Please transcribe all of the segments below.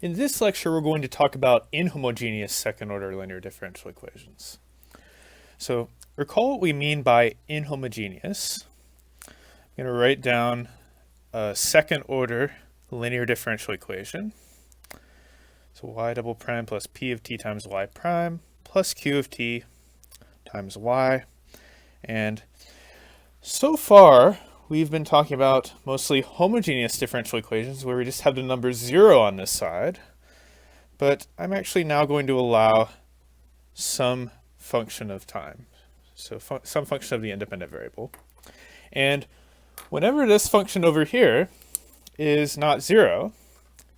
In this lecture, we're going to talk about inhomogeneous second-order linear differential equations. So recall what we mean by inhomogeneous. I'm going to write down a second-order linear differential equation. So y double prime plus p of t times y prime plus q of t times y. And so far, we've been talking about mostly homogeneous differential equations where we just have the number 0 on this side. But I'm actually now going to allow some function of time. So some function of the independent variable. And whenever this function over here is not 0,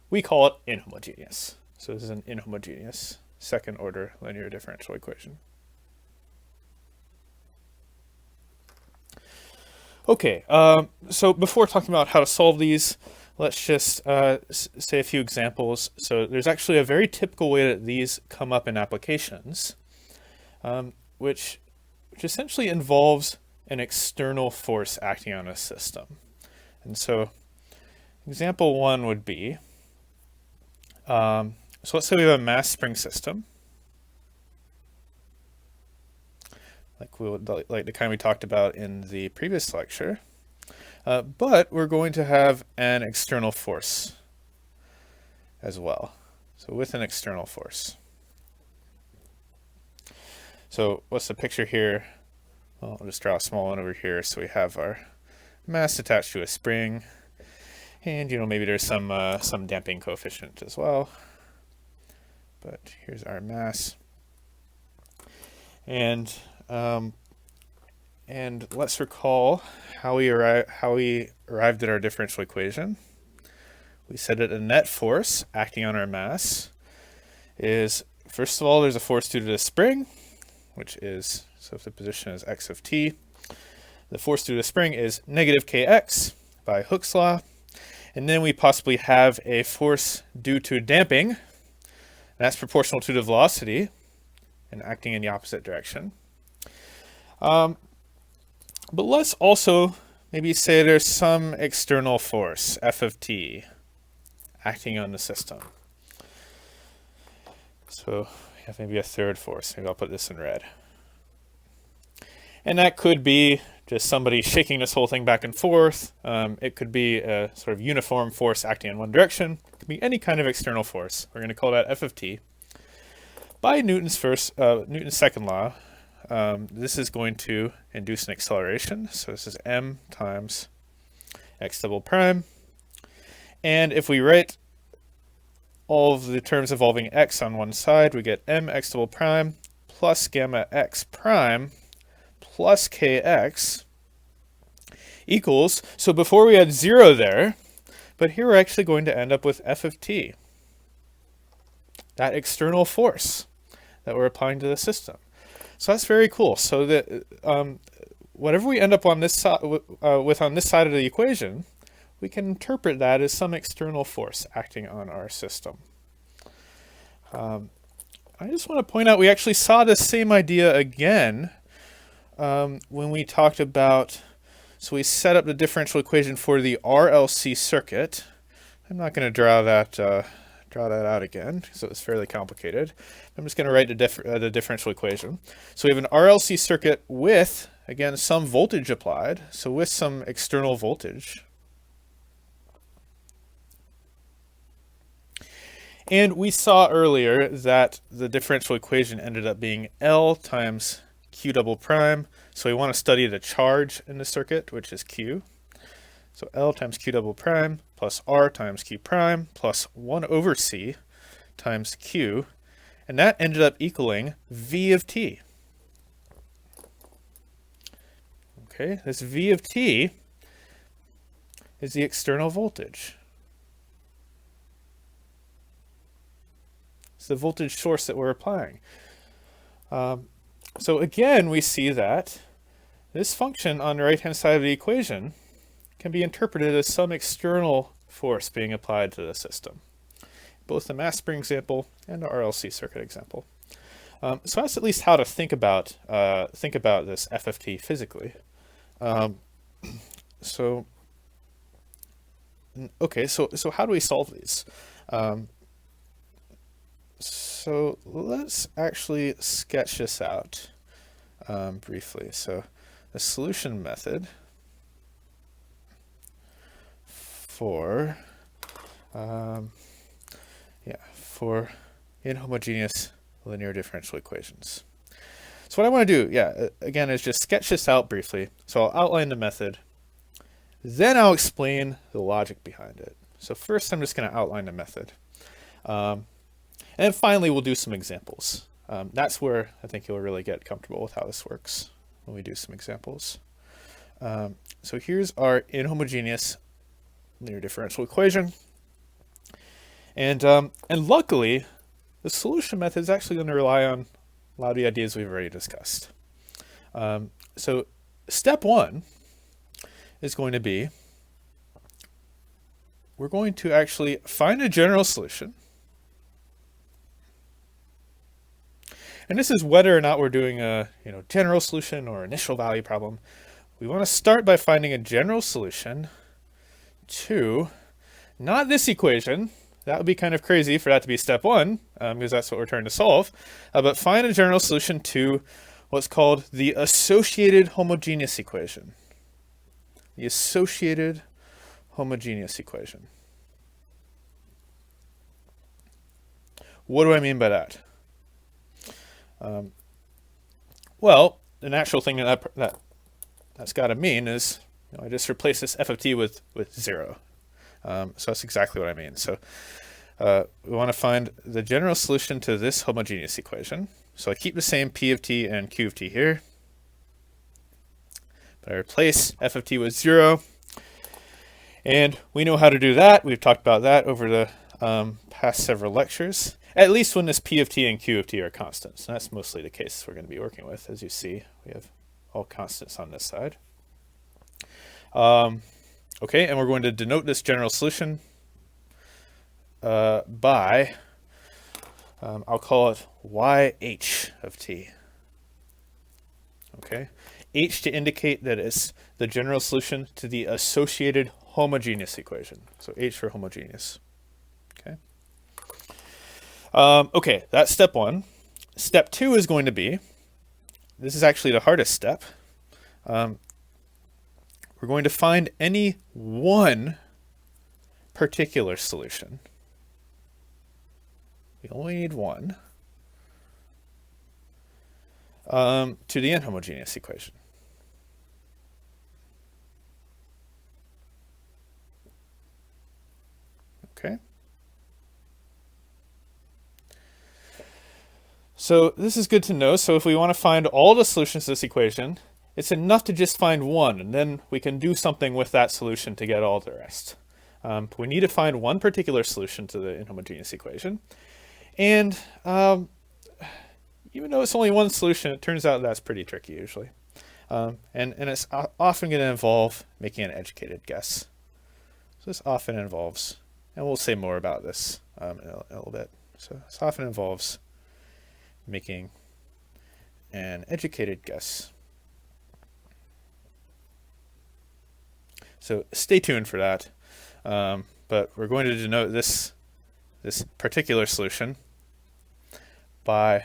we call it inhomogeneous. So this is an inhomogeneous second order linear differential equation. Okay, so before talking about how to solve these, let's just say a few examples. So there's actually a very typical way that these come up in applications, which essentially involves an external force acting on a system. And so example 1 would be, so let's say we have a mass spring system, like the kind we talked about in the previous lecture, but we're going to have an external force as well. So with an external force. So what's the picture here? Well, I'll just draw a small one over here. So we have our mass attached to a spring, and maybe there's some damping coefficient as well. But here's our mass, and let's recall how we arrived at our differential equation. We said that a net force acting on our mass is, first of all, there's a force due to the spring, which is, so if the position is x of t, the force due to the spring is negative kx by Hooke's law. And then we possibly have a force due to damping, and that's proportional to the velocity and acting in the opposite direction. But let's also maybe say there's some external force, f of t, acting on the system. So we have maybe a third force. Maybe I'll put this in red. And that could be just somebody shaking this whole thing back and forth. It could be a sort of uniform force acting in one direction. It could be any kind of external force. We're going to call that f of t. By Newton's second law, this is going to induce an acceleration. So this is m times x double prime. And if we write all of the terms involving x on one side, we get mx double prime plus gamma x prime plus kx equals, so before we had 0 there, but here we're actually going to end up with f of t, that external force that we're applying to the system. So that's very cool. So that whatever we end up on this with on this side of the equation, we can interpret that as some external force acting on our system. I just want to point out we actually saw this same idea again when we talked about, so we set up the differential equation for the RLC circuit. I'm not going to draw that out again, so it's fairly complicated. I'm just going to write the differential equation. So we have an RLC circuit with, again, some voltage applied, so with some external voltage. And we saw earlier that the differential equation ended up being L times Q double prime. So we want to study the charge in the circuit, which is Q. So L times Q double prime plus R times Q prime plus 1 over C times Q. And that ended up equaling V of t. Okay, this V of t is the external voltage. It's the voltage source that we're applying. So again, we see that this function on the right-hand side of the equation can be interpreted as some external force being applied to the system, both the mass spring example and the RLC circuit example. So that's at least how to think about this f of t physically. Okay, so how do we solve these? So let's actually sketch this out briefly. So the solution method for for inhomogeneous linear differential equations. So what I want to do, again, is just sketch this out briefly. So I'll outline the method, then I'll explain the logic behind it. So first I'm just going to outline the method. And then finally we'll do some examples. That's where I think you'll really get comfortable with how this works when we do some examples. So here's our inhomogeneous linear differential equation. And luckily, the solution method is actually going to rely on a lot of the ideas we've already discussed. So step one is going to be, we're going to actually find a general solution. And this is whether or not we're doing a general solution or initial value problem. We want to start by finding a general solution to not this equation. That would be kind of crazy for that to be step one, because that's what we're trying to solve. But find a general solution to what's called the associated homogeneous equation. The associated homogeneous equation. What do I mean by that? Well, the natural thing that's got to mean is I just replace this f of t with 0. So that's exactly what I mean. So we want to find the general solution to this homogeneous equation. So I keep the same p of t and q of t here, but I replace f of t with 0. And we know how to do that. We've talked about that over the past several lectures, at least when this p of t and q of t are constants. And that's mostly the case we're going to be working with. As you see, we have all constants on this side. Okay, and we're going to denote this general solution by, I'll call it yh of t. Okay, h to indicate that it's the general solution to the associated homogeneous equation. So h for homogeneous. Okay. Okay, that's step one. Step two is going to be, this is actually the hardest step. We're going to find any one particular solution. We only need one to the inhomogeneous equation. Okay. So this is good to know. So if we want to find all the solutions to this equation, it's enough to just find one, and then we can do something with that solution to get all the rest. We need to find one particular solution to the inhomogeneous equation. And even though it's only one solution, it turns out that's pretty tricky usually. And it's often going to involve making an educated guess. So this often involves, and we'll say more about this in a little bit. So this often involves making an educated guess. So stay tuned for that. But we're going to denote this particular solution by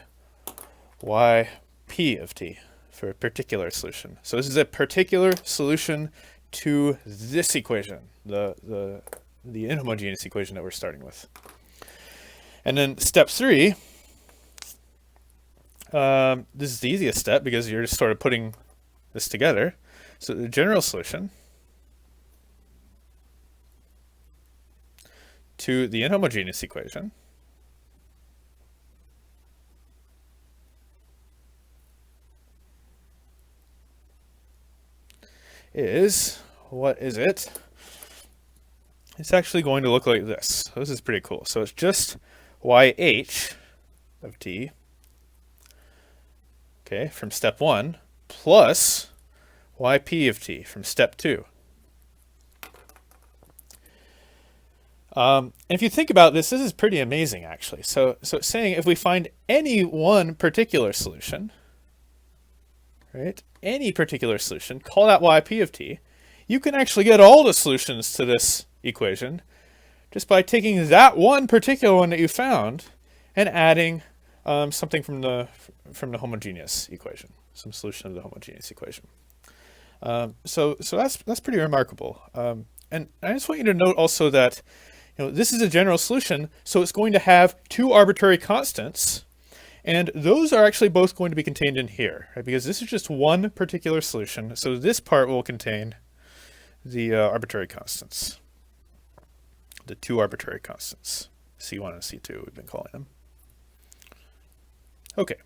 yp of t for a particular solution. So this is a particular solution to this equation, the inhomogeneous equation that we're starting with. And then step three, this is the easiest step because you're just sort of putting this together. So the general solution to the inhomogeneous equation is, what is it? It's actually going to look like this. So this is pretty cool. So it's just yh of t, okay, from step 1, plus yp of t from step 2. And if you think about this, this is pretty amazing, actually. So it's saying if we find any one particular solution, right, any particular solution, call that yp of t, you can actually get all the solutions to this equation just by taking that one particular one that you found and adding something from the homogeneous equation, some solution of the homogeneous equation. So that's pretty remarkable. And I just want you to note also that this is a general solution, so it's going to have two arbitrary constants, and those are actually both going to be contained in here, right? Because this is just one particular solution, so this part will contain the arbitrary constants, the two arbitrary constants, C1 and C2 we've been calling them. Okay.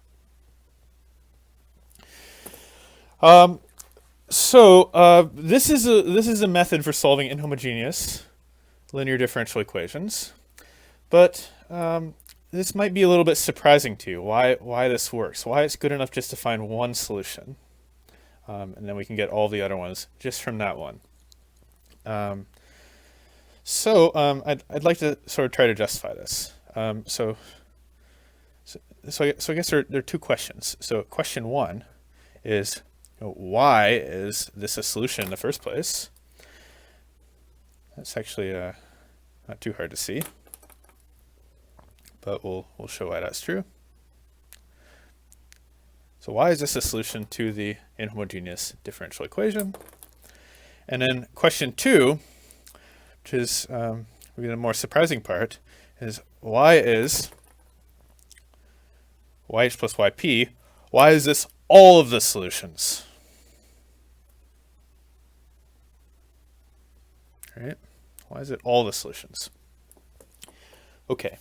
This is a method for solving inhomogeneous linear differential equations, but this might be a little bit surprising to you. Why this works? Why it's good enough just to find one solution, and then we can get all the other ones just from that one. I'd like to sort of try to justify this. So I guess there are two questions. So question one is, why is this a solution in the first place? That's actually not too hard to see, but we'll show why that's true. So why is this a solution to the inhomogeneous differential equation? And then question two, which is maybe the more surprising part, is why is yh plus yp, why is this all of the solutions? Right? Why is it all the solutions? Okay,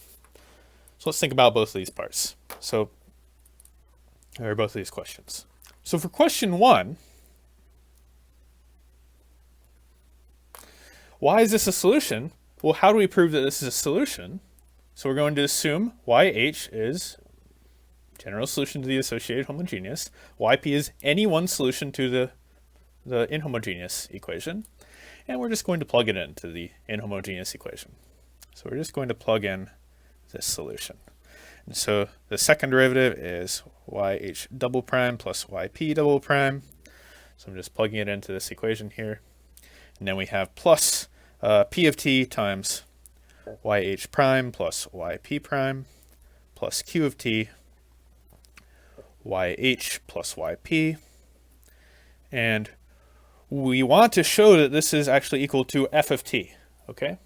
so let's think about both of these parts. Or both of these questions. So for question one, why is this a solution? Well, how do we prove that this is a solution? So we're going to assume yh is general solution to the associated homogeneous. Yp is any one solution to the inhomogeneous equation. And we're just going to plug it into the inhomogeneous equation. So we're just going to plug in this solution. And so the second derivative is yh double prime plus yp double prime. So I'm just plugging it into this equation here. And then we have plus p of t times yh prime plus yp prime plus q of t yh plus yp. And we want to show that this is actually equal to f of t, okay?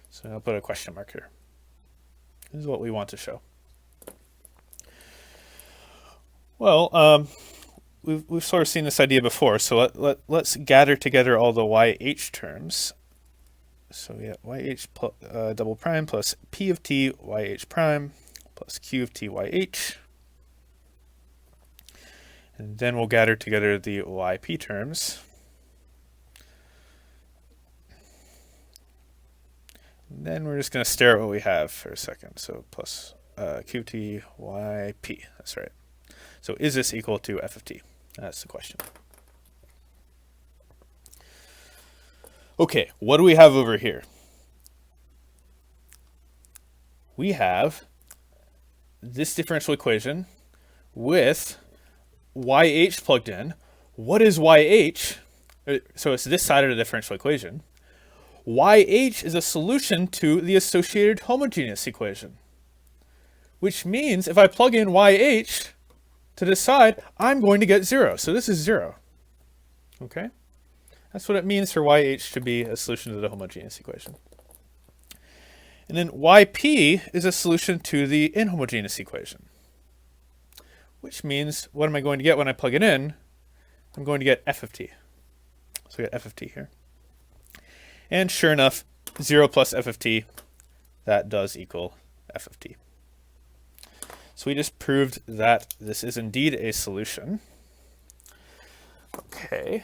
So I'll put a question mark here. This is what we want to show. Well, we've sort of seen this idea before, so let's gather together all the yh terms. So we have yh double prime plus p of t yh prime plus q of t yh. And then we'll gather together the yp terms. And then we're just going to stare at what we have for a second. So plus qt yp, that's right. So is this equal to f of t? That's the question. Okay, what do we have over here? We have this differential equation with yh plugged in. What is yh? So it's this side of the differential equation. YH is a solution to the associated homogeneous equation, which means if I plug in YH to this side, I'm going to get 0. So this is 0. Okay? That's what it means for YH to be a solution to the homogeneous equation. And then YP is a solution to the inhomogeneous equation, which means what am I going to get when I plug it in? I'm going to get f of t. So we get f of t here. And sure enough, 0 plus f of t, that does equal f of t. So we just proved that this is indeed a solution. Okay.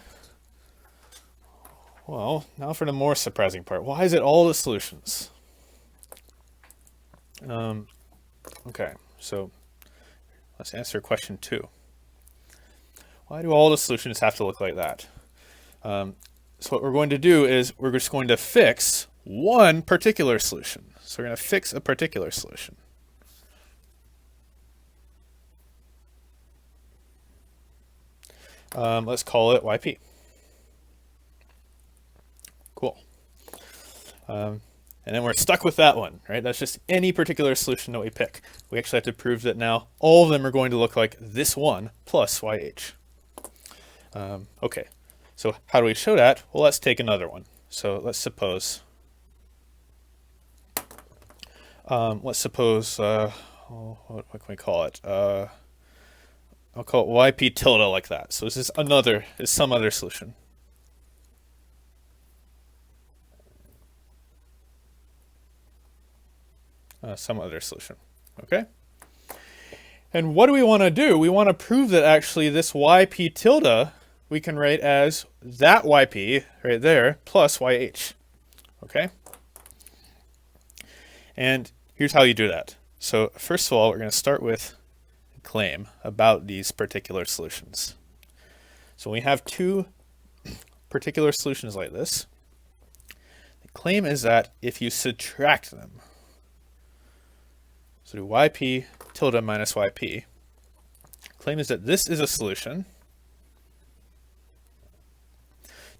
Well, now for the more surprising part. Why is it all the solutions? Okay, so let's answer question 2. Why do all the solutions have to look like that? So what we're going to do is we're just going to fix one particular solution. So we're going to fix a particular solution. Let's call it yp. Cool. And And then we're stuck with that one, right? That's just any particular solution that we pick. We actually have to prove that now all of them are going to look like this one plus YH. Okay, so how do we show that? Well, let's take another one. So let's suppose, what can we call it? I'll call it YP tilde like that. So this is some other solution. Some other solution, okay? And what do we want to do? We want to prove that actually this YP tilde we can write as that YP right there plus YH, okay? And here's how you do that. So first of all, we're going to start with a claim about these particular solutions. So we have two particular solutions like this. The claim is that if you subtract them, so do YP tilde minus YP, claim is that this is a solution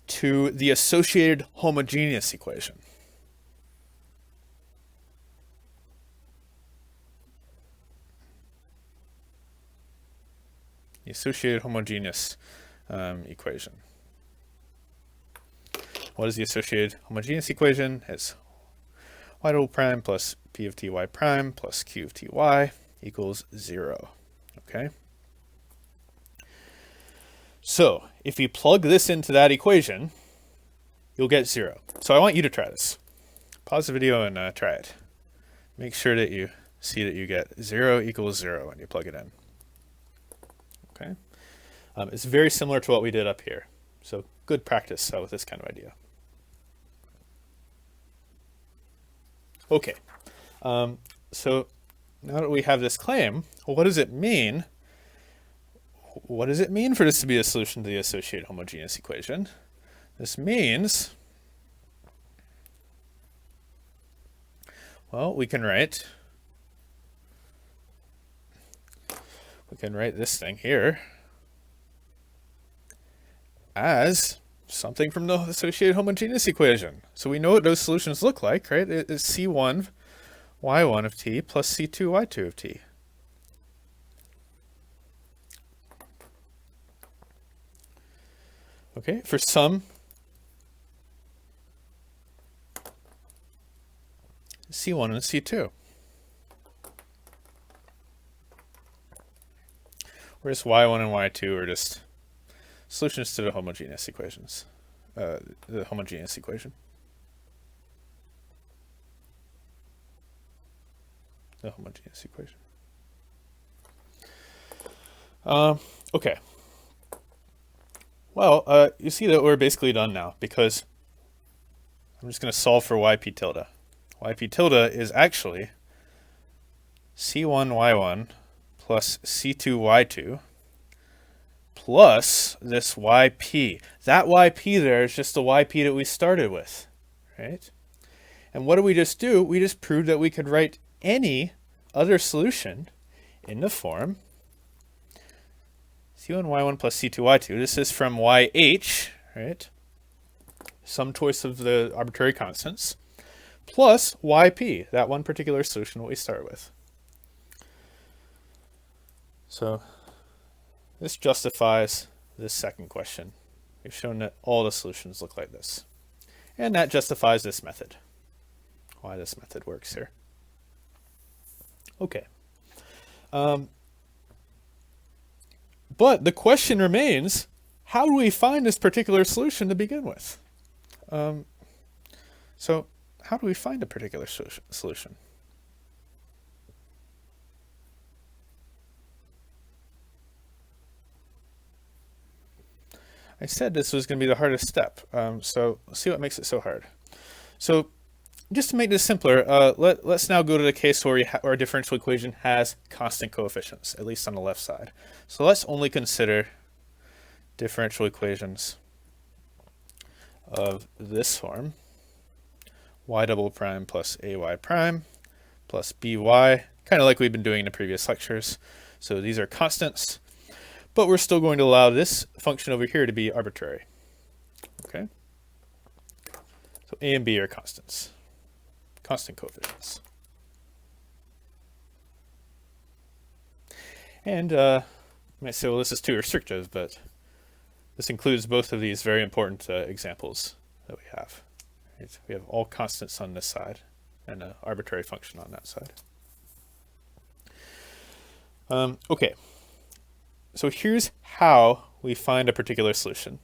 to the associated homogeneous equation. The associated homogeneous equation. What is the associated homogeneous equation? It's y double prime plus p of ty prime plus q of ty equals 0. Okay? So if you plug this into that equation, you'll get 0. So I want you to try this. Pause the video and try it. Make sure that you see that you get 0 equals 0 when you plug it in. Okay? It's very similar to what we did up here. So good practice with this kind of idea. Okay, so now that we have this claim, well, what does it mean? What does it mean for this to be a solution to the associated homogeneous equation? This means, well, we can write this thing here as something from the associated homogeneous equation. So we know what those solutions look like, right? It is C1 y1 of t plus C2 y2 of t. Okay, for some C1 and C2. Whereas y1 and y2 are just solutions to the homogeneous equations, the homogeneous equation. The homogeneous equation. Okay. Well, you see that we're basically done now because I'm just going to solve for yp tilde. Yp tilde is actually C1 y1 plus C2 y2 plus this yp. That yp there is just the yp that we started with, right? And what did we just do? We just proved that we could write any other solution in the form C1 y1 plus C2 y2. This is from YH, right? Some choice of the arbitrary constants, plus yp, that one particular solution that we start with. So this justifies this second question. We've shown that all the solutions look like this. And that justifies this method, why this method works here. Okay. But the question remains, how do we find this particular solution to begin with? So how do we find a particular solution? I said this was going to be the hardest step, so let's see what makes it so hard. So just to make this simpler, let's now go to the case where our differential equation has constant coefficients, at least on the left side. So let's only consider differential equations of this form, y double prime plus ay prime plus by, kind of like we've been doing in the previous lectures. So these are constants, but we're still going to allow this function over here to be arbitrary. Okay? So a and b are constants. constant coefficients. And you might say, well, this is too restrictive, but this includes both of these very important examples that we have. Right? We have all constants on this side and an arbitrary function on that side. Okay, so here's how we find a particular solution.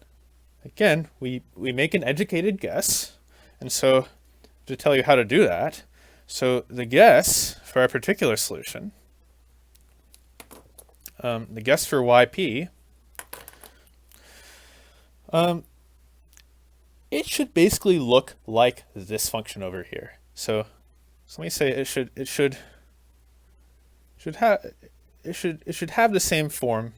Again, we make an educated guess, and so to tell you how to do that, so the guess for our particular solution, the guess for yp, it should basically look like this function over here. So let me say it should have the same form,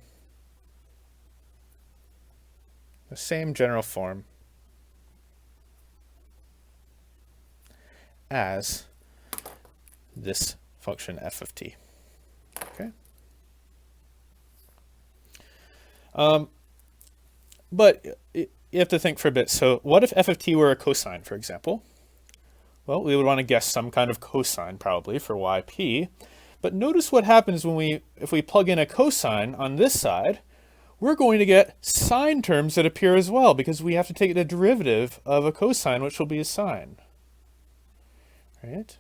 the same general form as this function f of t. Okay. But you have to think for a bit. So what if f of t were a cosine, for example? Well, we would want to guess some kind of cosine probably for yp. But notice what happens if we plug in a cosine on this side, we're going to get sine terms that appear as well, because we have to take the derivative of a cosine, which will be a sine. Right?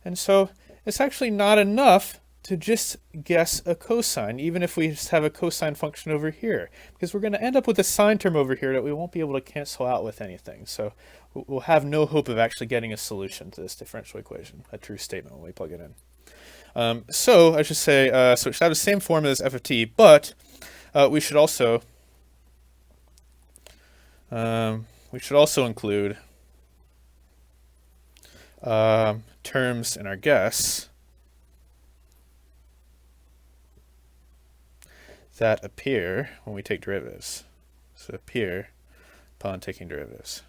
And so it's actually not enough to just guess a cosine, even if we just have a cosine function over here, because we're going to end up with a sine term over here that we won't be able to cancel out with anything. So we'll have no hope of actually getting a solution to this differential equation, a true statement when we plug it in. So I should say, so it should have the same form as f of t, but we should also include terms in our guess that appear when we take derivatives. So appear upon taking derivatives.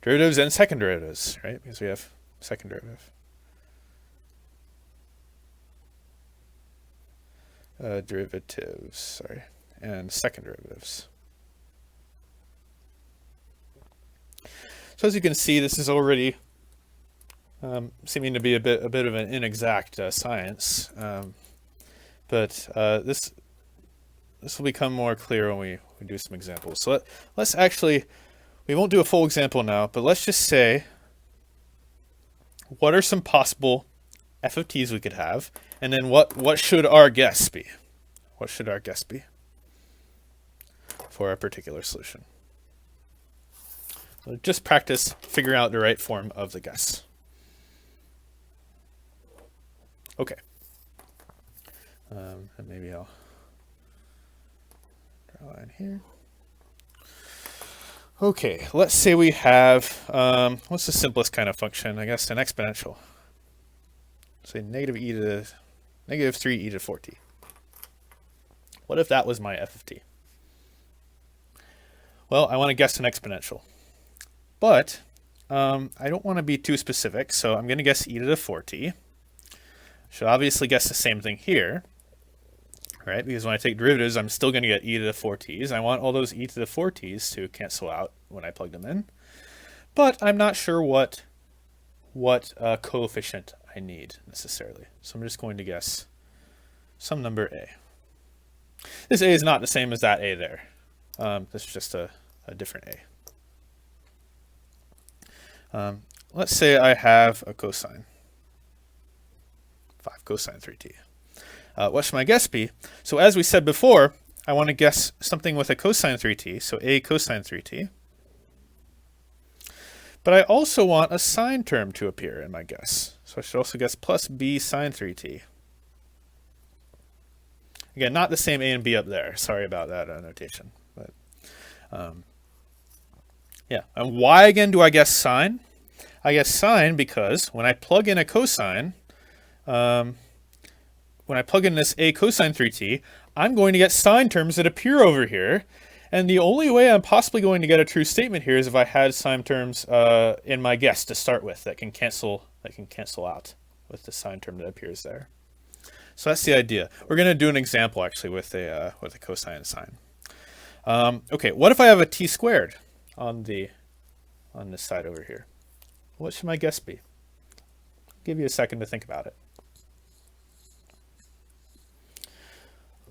Derivatives and second derivatives, right? Because we have second derivative. Derivatives, sorry, and second derivatives. So as you can see, this is already seeming to be a bit of an inexact science, but this will become more clear when we do some examples. So let's actually, we won't do a full example now, but let's just say, what are some possible f of t's we could have, and then what should our guess be? What should our guess be for a particular solution? So just practice figuring out the right form of the guess. Okay. And maybe I'll draw a line here. Okay, let's say we have, what's the simplest kind of function? I guess an exponential. Say negative 3e to the 4t. What if that was my f of t? Well, I want to guess an exponential. But I don't want to be too specific, so I'm going to guess e to the 4t. Should obviously guess the same thing here, right? Because when I take derivatives, I'm still going to get e to the 4t's. I want all those e to the 4t's to cancel out when I plug them in. But I'm not sure what coefficient I need necessarily. So I'm just going to guess some number a. This a is not the same as that a there. This is just a different a. Let's say I have a cosine. 5 cosine 3t. What should my guess be? So as we said before, I want to guess something with a cosine 3t, so a cosine 3t. But I also want a sine term to appear in my guess. So I should also guess plus b sine 3t. Again, not the same a and b up there. Sorry about that notation. But yeah. And why again do I guess sine? I guess sine because when I plug in a cosine, when I plug in this a cosine 3t, I'm going to get sine terms that appear over here. And the only way I'm possibly going to get a true statement here is if I had sine terms in my guess to start with that can cancel out with the sine term that appears there. So that's the idea. We're going to do an example actually with a cosine and sine. Okay, what if I have a t squared on the on this side over here. What should my guess be? I'll give you a second to think about it.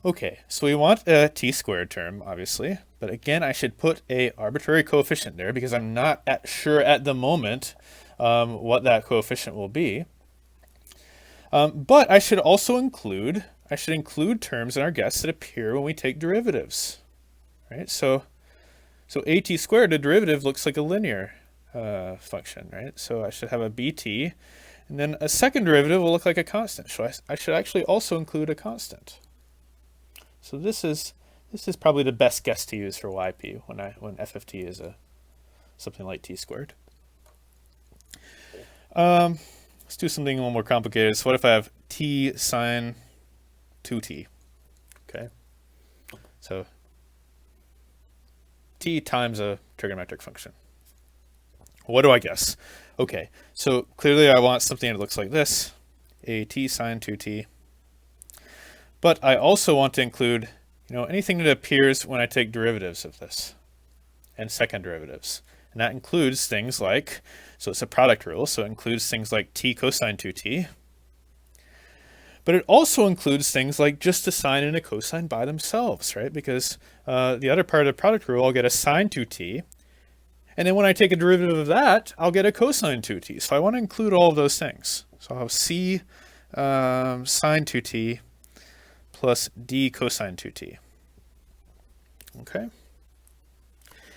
Okay, so we want a t squared term, obviously, but again, I should put a arbitrary coefficient there because I'm not sure at the moment what that coefficient will be. But I should also include terms in our guess that appear when we take derivatives, right? So at squared, a derivative looks like a linear function, right? So I should have a bt, and then a second derivative will look like a constant. So I should actually also include a constant. So this is probably the best guess to use for yp when f of t is something like t squared. Let's do something a little more complicated. So what if I have t sine 2t? Okay, so t times a trigonometric function. What do I guess? Okay, so clearly I want something that looks like this, a t sine 2t. But I also want to include, anything that appears when I take derivatives of this, and second derivatives. And that includes things like, so it's a product rule, so it includes things like t cosine 2t. But it also includes things like just a sine and a cosine by themselves, right? Because the other part of the product rule, I'll get a sine 2t. And then when I take a derivative of that, I'll get a cosine 2t. So I want to include all of those things. So I'll have c sine 2t plus d cosine 2t. Okay.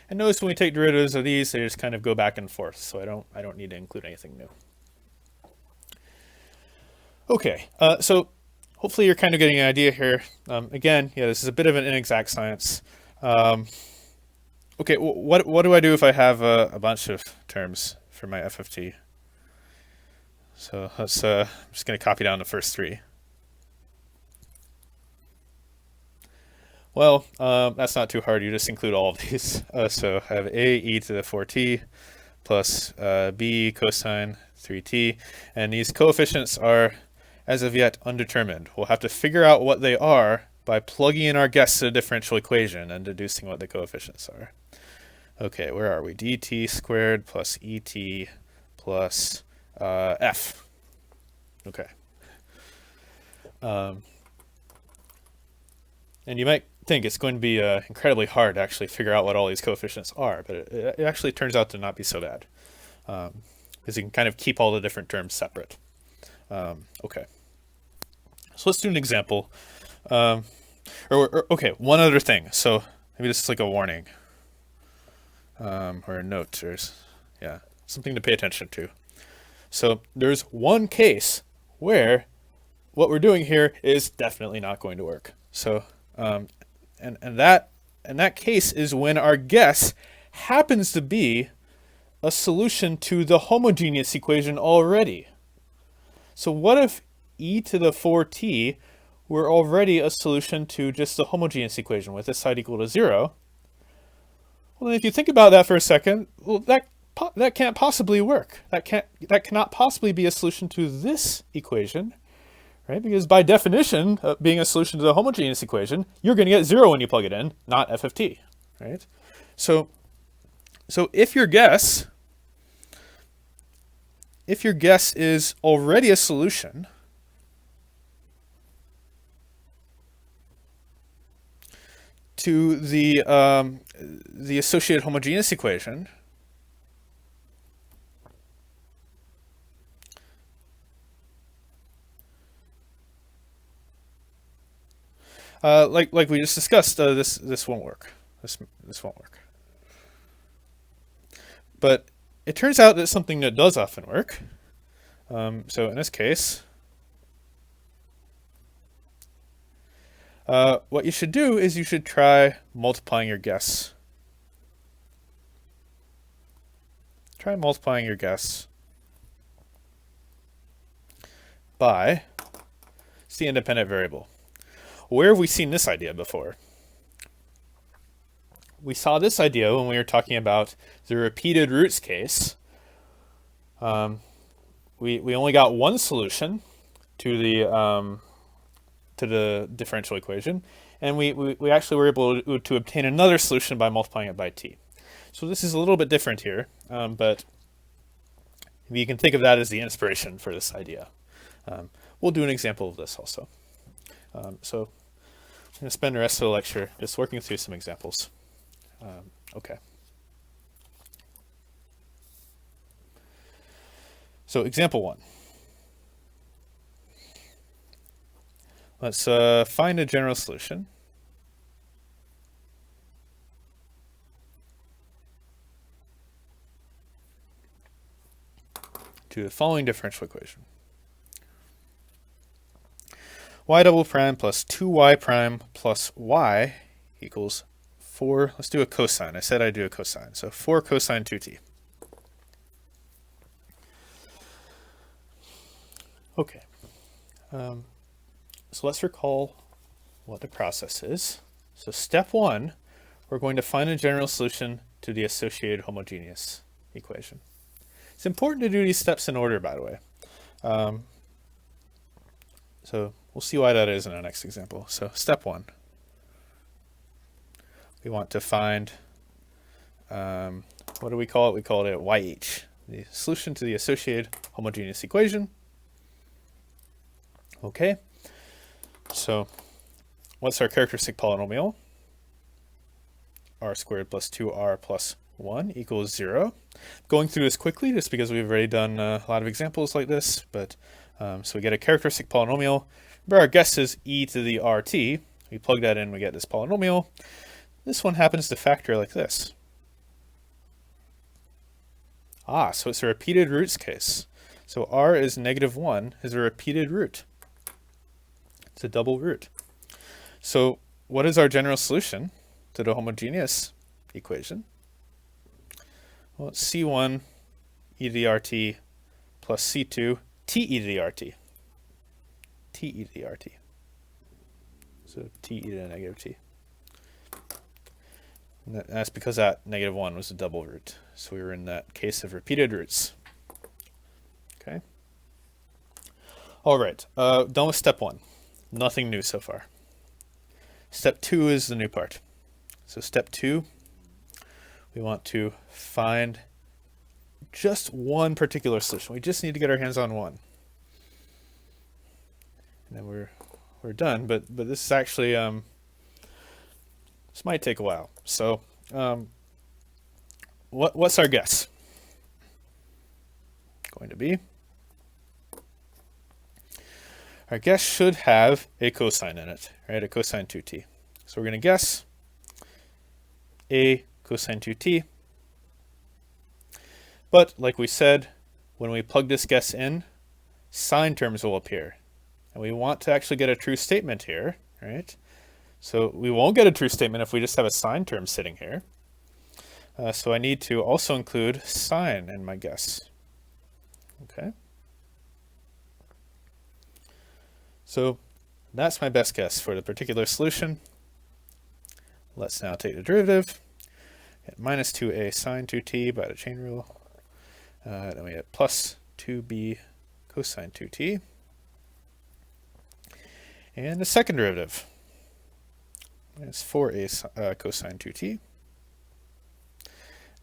And notice when we take derivatives of these, they just kind of go back and forth. So I don't need to include anything new. Okay. So hopefully you're kind of getting an idea here. Again, yeah, this is a bit of an inexact science. Okay. What do I do if I have a bunch of terms for my f of t? So let's. I'm just going to copy down the first three. Well, that's not too hard. You just include all of these. So I have a e to the 4t plus b cosine 3t. And these coefficients are, as of yet, undetermined. We'll have to figure out what they are by plugging in our guess to the differential equation and deducing what the coefficients are. Okay, where are we? dt squared plus et plus f. Okay. And you might think it's going to be incredibly hard to actually figure out what all these coefficients are, but it actually turns out to not be so bad, because you can kind of keep all the different terms separate. Okay, so let's do an example. Okay, one other thing. So maybe this is like a warning, or a note, or yeah, something to pay attention to. So there's one case where what we're doing here is definitely not going to work. So and that case is when our guess happens to be a solution to the homogeneous equation already. So what if e to the 4t were already a solution to just the homogeneous equation with this side equal to 0? Well, then if you think about that for a second, well, that can't possibly work. That cannot possibly be a solution to this equation. Right? Because by definition, being a solution to the homogeneous equation, you're going to get 0 when you plug it in, not f of t. Right? So if your guess is already a solution to the associated homogeneous equation, like we just discussed, this won't work. This won't work. But it turns out that something that does often work. So in this case, what you should do is you should try multiplying your guess. Try multiplying your guess by the independent variable. Where have we seen this idea before? We saw this idea when we were talking about the repeated roots case. We only got one solution to the differential equation, and we actually were able to obtain another solution by multiplying it by t. So this is a little bit different here, but you can think of that as the inspiration for this idea. We'll do an example of this also. So I'm going to spend the rest of the lecture just working through some examples. Okay. So example 1. Let's find a general solution to the following differential equation. Y double prime plus 2y prime plus y equals 4. Let's do a cosine. I said I'd do a cosine. So 4 cosine 2t. Okay. So let's recall what the process is. So step 1, we're going to find a general solution to the associated homogeneous equation. It's important to do these steps in order, by the way. So we'll see why that is in our next example. So step 1, we want to find, what do we call it? We call it YH, the solution to the associated homogeneous equation. Okay, so what's our characteristic polynomial? R squared plus 2r plus 1 equals 0. Going through this quickly just because we've already done a lot of examples like this, but so we get a characteristic polynomial. Remember, our guess is e to the rt. We plug that in, we get this polynomial. This one happens to factor like this. So it's a repeated roots case. So r is -1 is a repeated root. It's a double root. So what is our general solution to the homogeneous equation? Well, it's c1 e to the rt plus c2 t e to the rt. T e to the rt. So t e to the negative t. And that's because that -1 was a double root. So we were in that case of repeated roots. Okay. All right, done with step 1. Nothing new so far. Step 2 is the new part. So step 2, we want to find just one particular solution. We just need to get our hands on one. And then we're done, but this is actually, this might take a while. So what's our guess? Going to be, our guess should have a cosine in it, right? A cosine 2t. So we're going to guess a cosine 2t. But like we said, when we plug this guess in, sine terms will appear. And we want to actually get a true statement here, right? So we won't get a true statement if we just have a sine term sitting here. So I need to also include sine in my guess. Okay. So that's my best guess for the particular solution. Let's now take the derivative. Get minus 2a sine 2t by the chain rule. Then we get plus 2b cosine 2t. And the second derivative is 4a cosine 2t.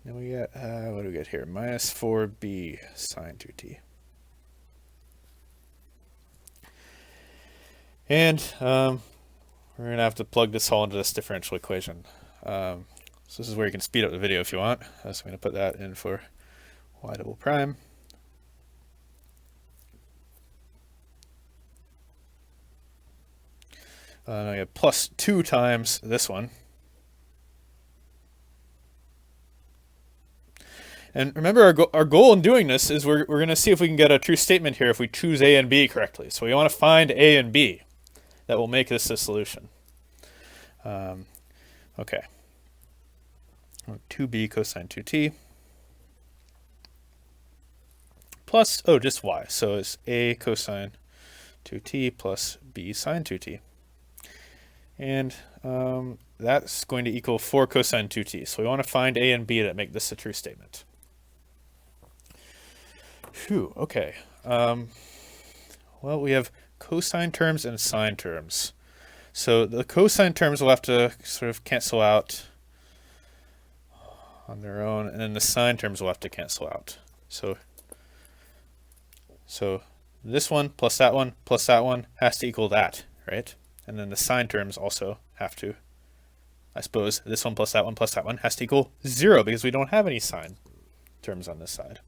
Then we get, what do we get here? Minus 4b sine 2t. And we're going to have to plug this all into this differential equation. So this is where you can speed up the video if you want. So I'm going to put that in for y double prime. I get plus 2 times this one. And remember, our goal in doing this is we're going to see if we can get a true statement here if we choose A and B correctly. So we want to find A and B that will make this a solution. Okay. 2b cosine 2t plus, just y. So it's a cosine 2t plus b sine 2t. And that's going to equal 4 cosine 2t. So we want to find a and b that make this a true statement. Phew, okay. Well, we have cosine terms and sine terms. So the cosine terms will have to sort of cancel out. on their own, and then the sine terms will have to cancel out. So this one plus that one has to equal that, right? And then the sine terms also have to, I suppose, this one plus that one has to equal 0 because we don't have any sine terms on this side.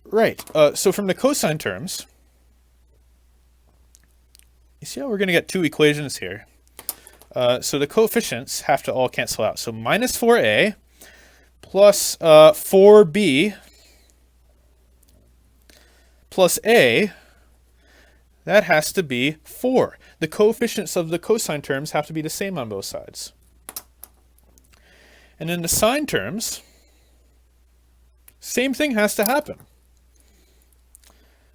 Right, so from the cosine terms, you see how we're going to get two equations here. So the coefficients have to all cancel out. So minus 4a plus 4b plus a, that has to be 4. The coefficients of the cosine terms have to be the same on both sides. And in the sine terms, same thing has to happen.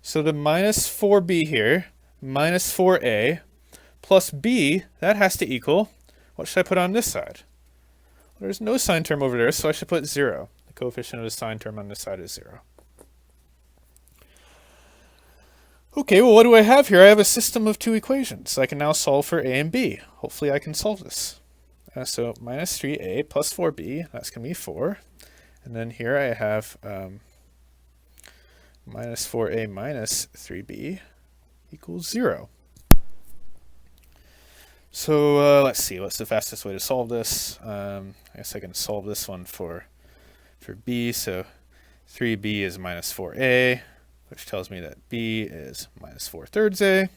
So the minus 4b here, minus 4a, plus b, that has to equal, what should I put on this side? Well, there's no sine term over there, so I should put 0. The coefficient of the sine term on this side is 0. Okay, well, what do I have here? I have a system of two equations. I can now solve for a and b. Hopefully I can solve this. So minus 3a plus 4b, that's going to be 4. And then here I have minus 4a minus 3b equals 0. So let's see, what's the fastest way to solve this? I guess I can solve this one for b. So 3b is minus 4a, which tells me that b is minus 4/3 a.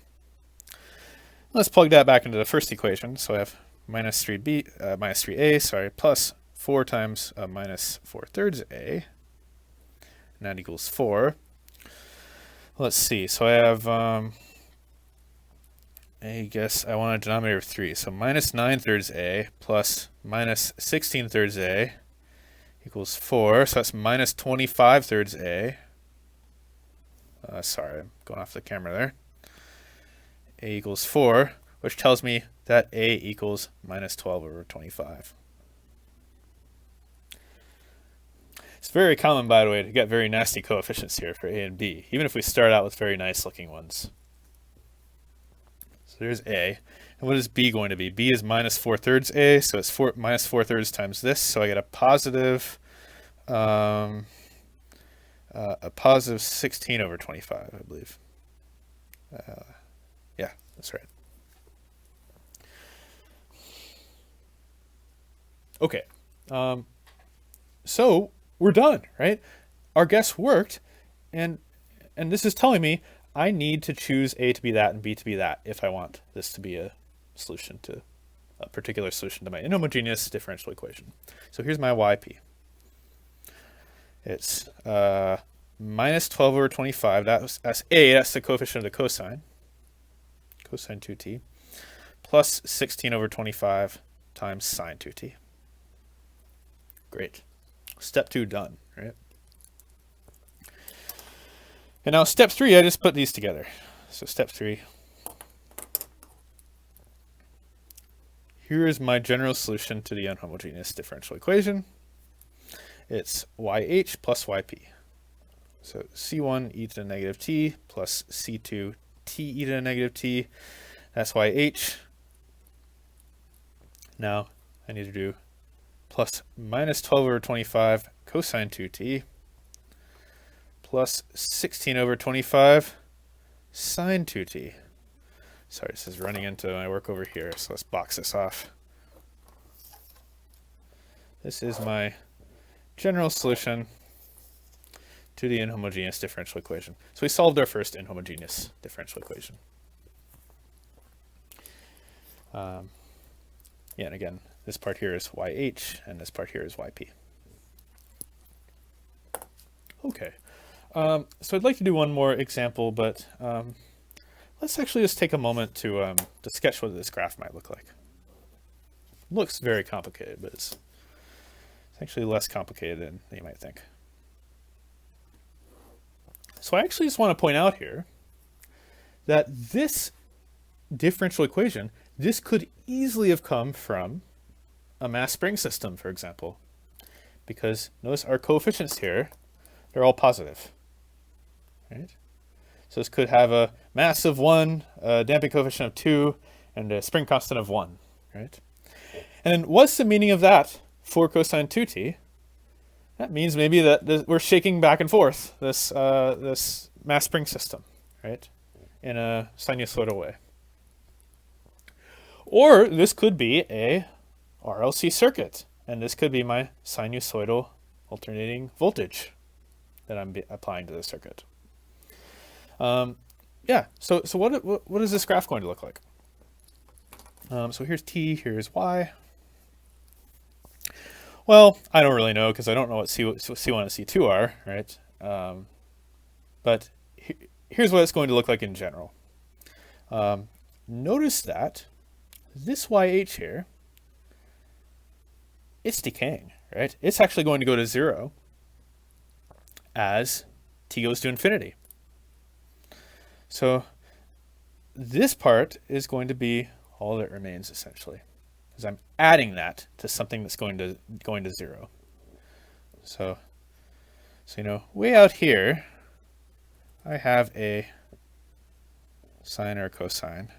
Let's plug that back into the first equation. So I have minus 3a, plus 4 times minus 4/3 a, and that equals 4. Let's see, so I have, I guess I want a denominator of 3. So minus 9/3 a plus minus 16/3 a equals 4. So that's minus 25/3 a. Sorry, I'm going off the camera there. A equals 4, which tells me that a equals minus 12/25. It's very common, by the way, to get very nasty coefficients here for a and b, even if we start out with very nice looking ones. So there's a. And what is b going to be? B is minus 4/3 a, so it's minus 4/3 times this, so I get a positive 16/25, I believe. Yeah, that's right. Okay, so we're done, right? Our guess worked, and this is telling me I need to choose a to be that and b to be that if I want this to be a solution to a particular solution to my inhomogeneous differential equation. So here's my yp. It's minus 12/25. That's a. That's the coefficient of the cosine 2t, plus 16/25 times sine 2t. Great. Step 2 done, right? And now step 3, I just put these together. So step 3. Here is my general solution to the unhomogeneous differential equation. It's yh plus yp. So c1 e to the negative t plus c2 t e to the negative t. That's yh. Now I need to do plus minus 12/25 cosine 2t plus 16/25 sine 2t. Sorry, this is running into my work over here, so let's box this off. This is my general solution to the inhomogeneous differential equation. So we solved our first inhomogeneous differential equation. Yeah, and again, this part here is yh, and this part here is yp. Okay, so I'd like to do one more example, but let's actually just take a moment to sketch what this graph might look like. It looks very complicated, but it's actually less complicated than you might think. So I actually just want to point out here that this differential equation, this could easily have come from a mass spring system, for example, because notice our coefficients here, they're all positive, right? So this could have a mass of 1, a damping coefficient of 2, and a spring constant of 1, right? And then what's the meaning of that for cosine 2t? That means maybe that we're shaking back and forth this this mass spring system, right, in a sinusoidal way. Or this could be a RLC circuit, and this could be my sinusoidal alternating voltage that I'm applying to the circuit. Yeah, so what is this graph going to look like? So here's t, here's y. Well, I don't really know because I don't know what C1 and C2 are, right? But here's what it's going to look like in general. Notice that this YH here, it's decaying, right? It's actually going to go to 0 as t goes to infinity. So this part is going to be all that remains essentially, because I'm adding that to something that's going to 0. So you know, way out here, I have a sine or a cosine.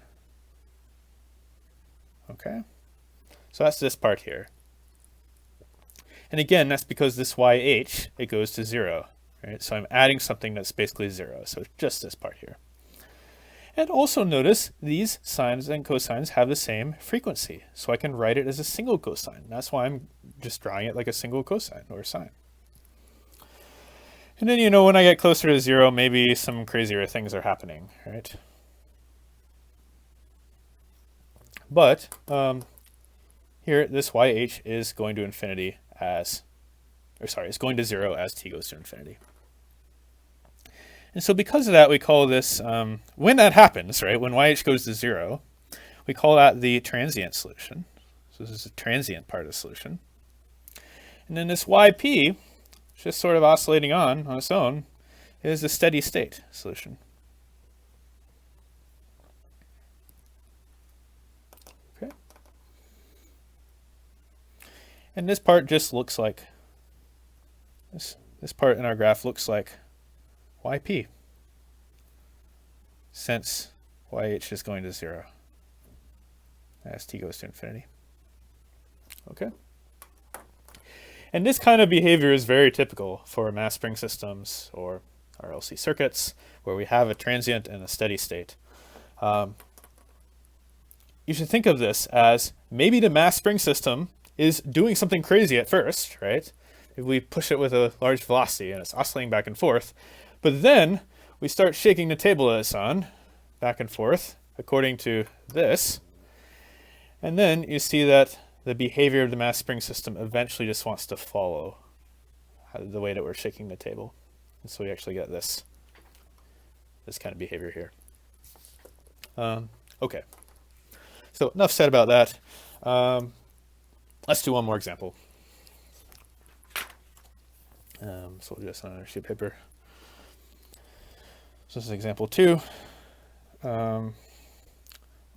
Okay, so that's this part here. And again, that's because this YH, it goes to 0, right? So I'm adding something that's basically 0. So it's just this part here. And also notice these sines and cosines have the same frequency. So I can write it as a single cosine. That's why I'm just drawing it like a single cosine or sine. And then, you know, when I get closer to 0, maybe some crazier things are happening, right? But here, this YH is going to infinity as, or sorry, it's going to 0 as t goes to infinity. And so because of that, we call this, when that happens, right, when YH goes to 0, we call that the transient solution. So this is a transient part of the solution. And then this YP, just sort of oscillating on its own, is the steady state solution. Okay. And this part just looks like, this part in our graph looks like YP, since YH is going to 0 as t goes to infinity. Okay. And this kind of behavior is very typical for mass spring systems or RLC circuits, where we have a transient and a steady state. You should think of this as maybe the mass spring system is doing something crazy at first, right? If we push it with a large velocity and it's oscillating back and forth, but then we start shaking the table that it's on back and forth according to this, and then you see that the behavior of the mass spring system eventually just wants to follow the way that we're shaking the table. And so we actually get this kind of behavior here. Okay, so enough said about that. Let's do one more example. So we'll do this on another sheet of paper. So this is example 2.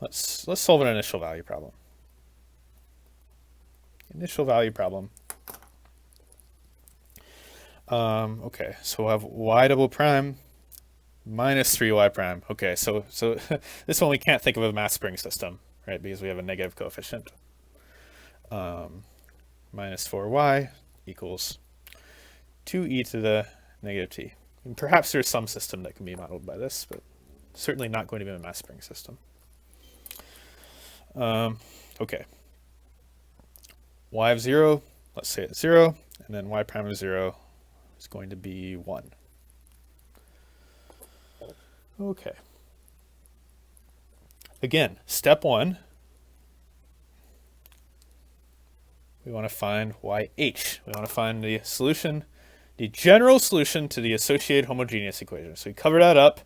Let's solve an initial value problem. Initial value problem. Okay, so we'll have y double prime minus 3y prime. Okay, so this one we can't think of a mass spring system, right? Because we have a negative coefficient. Minus 4y equals 2e to the negative t. And perhaps there's some system that can be modeled by this, but certainly not going to be a mass spring system. Okay. Y of 0, let's say it's 0, and then y prime of 0 is going to be 1. Okay. Again, step 1, we want to find YH. We want to find the solution, the general solution to the associated homogeneous equation. So we cover that up,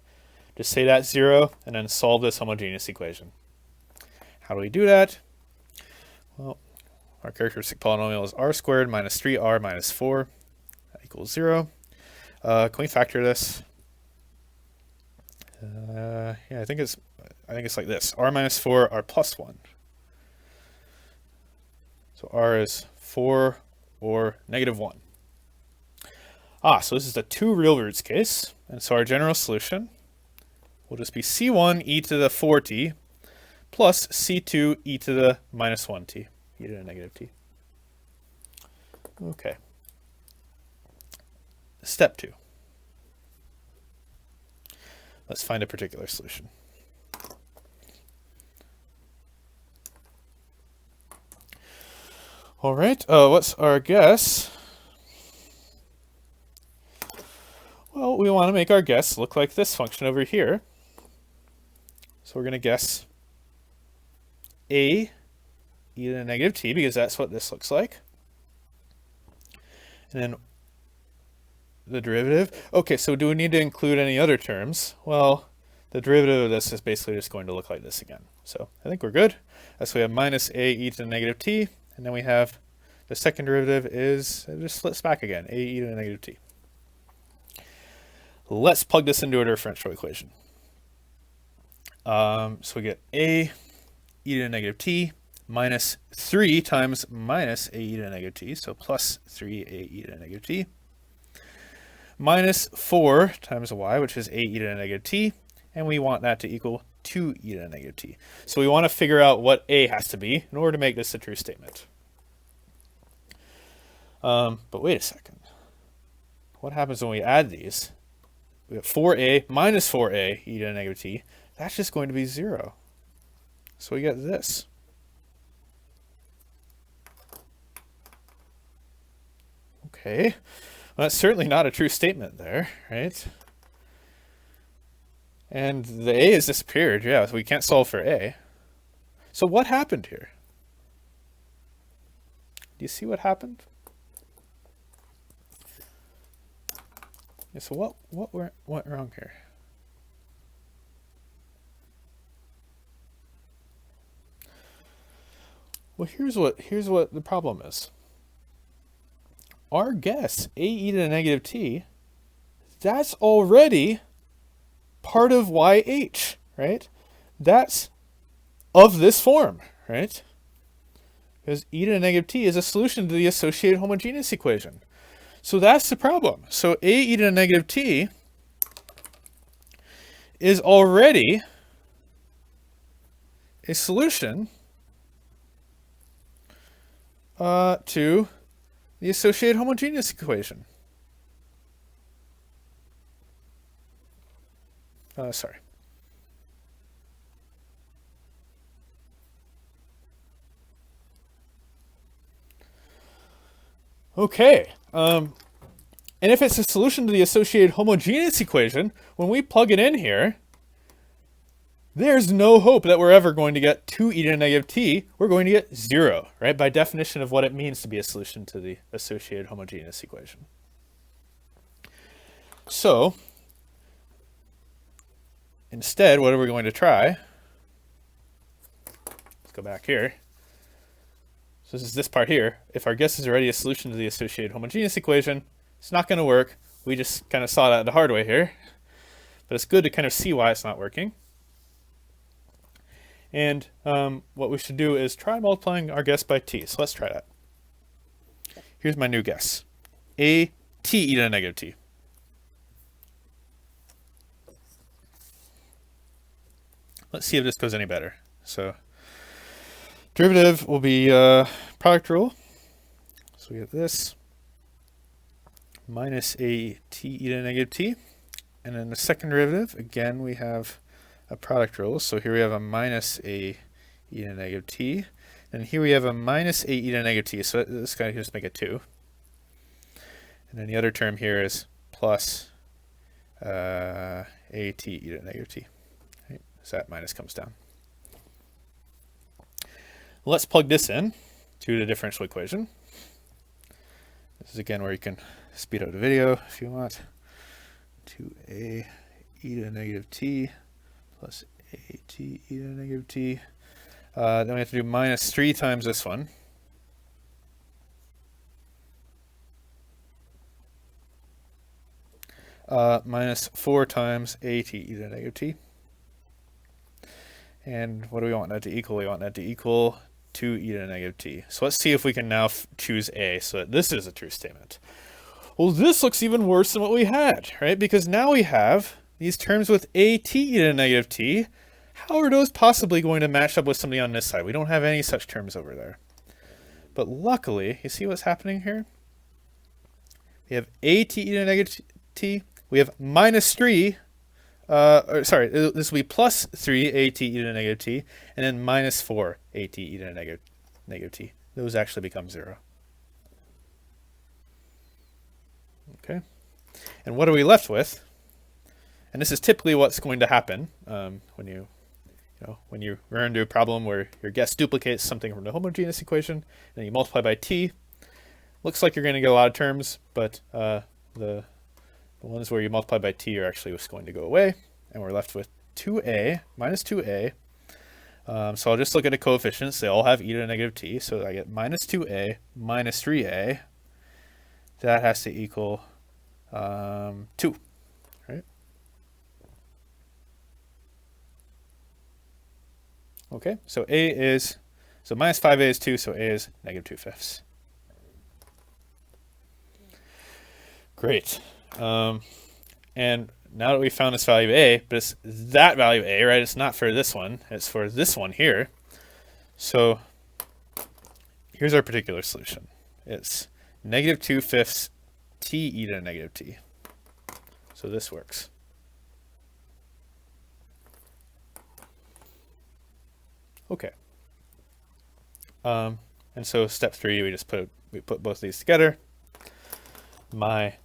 just say that's 0, and then solve this homogeneous equation. How do we do that? Well, our characteristic polynomial is r squared minus 3r minus 4. That equals 0. Can we factor this? Yeah, I think it's like this. R minus 4, r plus 1. So r is 4 or negative 1. So this is a 2 real roots case. And so our general solution will just be c1 e to the 4t plus c2 e to the minus 1t. e to the negative t. Okay. Step 2. Let's find a particular solution. All right, what's our guess? Well, we want to make our guess look like this function over here. So we're going to guess a e to the negative t, because that's what this looks like. And then the derivative. Okay, so do we need to include any other terms? Well, the derivative of this is basically just going to look like this again. So I think we're good. So we have minus a e to the negative t, and then we have the second derivative is, it just flips back again, a e to the negative t. Let's plug this into a differential equation. So we get a e to the negative t minus 3 times minus a e to the negative t, so plus 3a e to the negative t, minus 4 times y, which is a e to the negative t, and we want that to equal 2 e to the negative t. So we want to figure out what a has to be in order to make this a true statement. But wait a second. What happens when we add these? We have 4a minus 4a e to the negative t. That's just going to be 0. So we get this. Okay. Well, that's certainly not a true statement there, right? And the a has disappeared. Yeah, so we can't solve for a. So what happened here? Do you see what happened? Yeah, so what went wrong here? Well, here's what the problem is. Our guess, a e to the negative t, that's already part of yh, right? That's of this form, right? Because e to the negative t is a solution to the associated homogeneous equation. So that's the problem. So a e to the negative t is already a solution to the associated homogeneous equation. Sorry. Okay. And if it's a solution to the associated homogeneous equation, when we plug it in here, there's no hope that we're ever going to get 2 e to the negative t. We're going to get 0, right? By definition of what it means to be a solution to the associated homogeneous equation. So, instead, what are we going to try? Let's go back here. So this is this part here. If our guess is already a solution to the associated homogeneous equation, it's not going to work. We just kind of saw that the hard way here. But it's good to kind of see why it's not working. And what we should do is try multiplying our guess by t. So let's try that. Here's my new guess. A t e to the negative t. Let's see if this goes any better. So derivative will be product rule. So we have this minus a t e to the negative t. And then the second derivative, again, we have a product rule. So here we have a minus a e to the negative t. And here we have a minus a e to the negative t. So this guy just make it 2. And then the other term here is plus a t e to the negative t. Right? So that minus comes down. Let's plug this in to the differential equation. This is again where you can speed up the video if you want. 2a e to the negative t plus a t e to the negative t. Then we have to do minus 3 times this one. Minus 4 times a t e to the negative t. And what do we want that to equal? We want that to equal 2 e to the negative t. So let's see if we can now choose a so that this is a true statement. Well, this looks even worse than what we had, right? Because now we have these terms with a t e to the negative t. How are those possibly going to match up with something on this side? We don't have any such terms over there. But luckily, you see what's happening here? We have at e to the negative t. We have minus 3. This will be plus 3 at e to the negative t, and then minus 4 at e to the negative t. Those actually become 0. Okay. And what are we left with? And this is typically what's going to happen when you run into a problem where your guess duplicates something from the homogeneous equation, and then you multiply by t. Looks like you're going to get a lot of terms, but the ones where you multiply by t are actually just going to go away, and we're left with 2a minus 2a. So I'll just look at the coefficients. They all have e to the negative t, so I get minus 2a minus 3a. That has to equal 2, right? Okay, so minus 5a is 2, so a is negative 2/5. Great. And now that we found this value of a, but it's that value of a, right? It's not for this one. It's for this one here. So here's our particular solution. It's negative 2/5 t e to the negative t. So this works. Okay. And so step 3, we put both of these together. My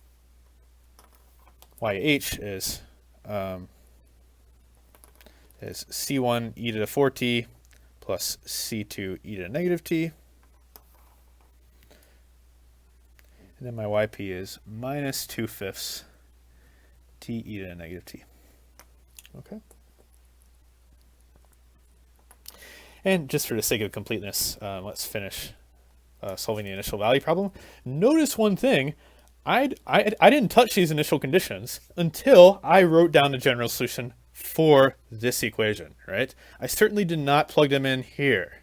YH is C1 e to the 4t plus C2 e to the negative t. And then my YP is minus 2/5 t e to the negative t. Okay. And just for the sake of completeness, let's finish solving the initial value problem. Notice one thing. I didn't touch these initial conditions until I wrote down the general solution for this equation, right? I certainly did not plug them in here,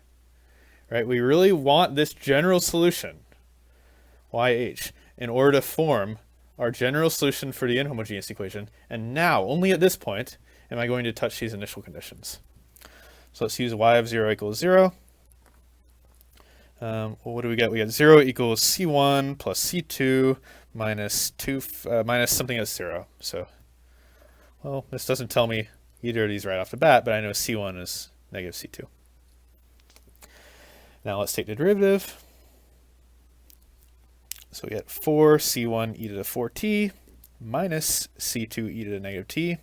right? We really want this general solution, YH, in order to form our general solution for the inhomogeneous equation. And now, only at this point, am I going to touch these initial conditions. So let's use y of 0 equals 0. Well, what do we get? We get 0 equals C1 plus C2 minus something as 0. So, well, this doesn't tell me either of these right off the bat, but I know C1 is negative C2. Now let's take the derivative. So we get 4C1 e to the 4t minus C2 e to the negative t.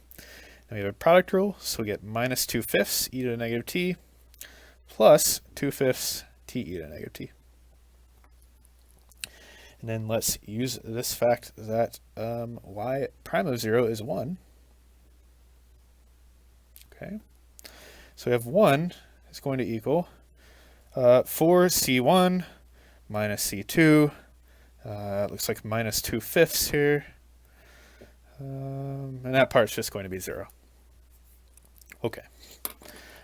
Now we have a product rule, so we get minus 2/5 e to the negative t plus 2/5 t e to the negative t. And then let's use this fact that y prime of 0 is 1. Okay, so we have 1 is going to equal 4c1 minus c2. It looks like minus 2/5 here. And that part's just going to be 0. Okay.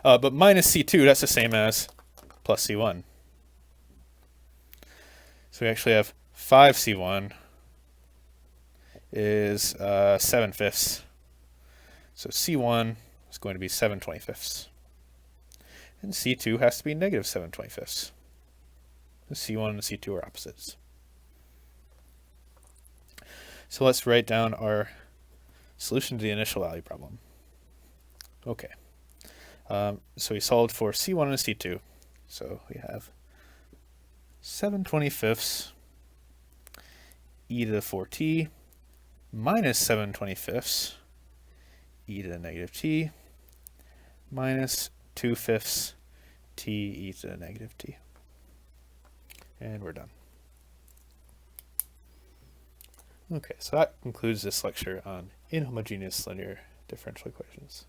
But minus c2, that's the same as plus c1. So we actually have 5c1 is 7/5. So c1 is going to be 7/25. And c2 has to be negative 7/25. And c1 and c2 are opposites. So let's write down our solution to the initial value problem. Okay. So we solved for C1 and C2. So we have 7/25 e to the 4t minus 7/25 e to the negative t minus 2/5 t e to the negative t. And we're done. Okay, so that concludes this lecture on inhomogeneous linear differential equations.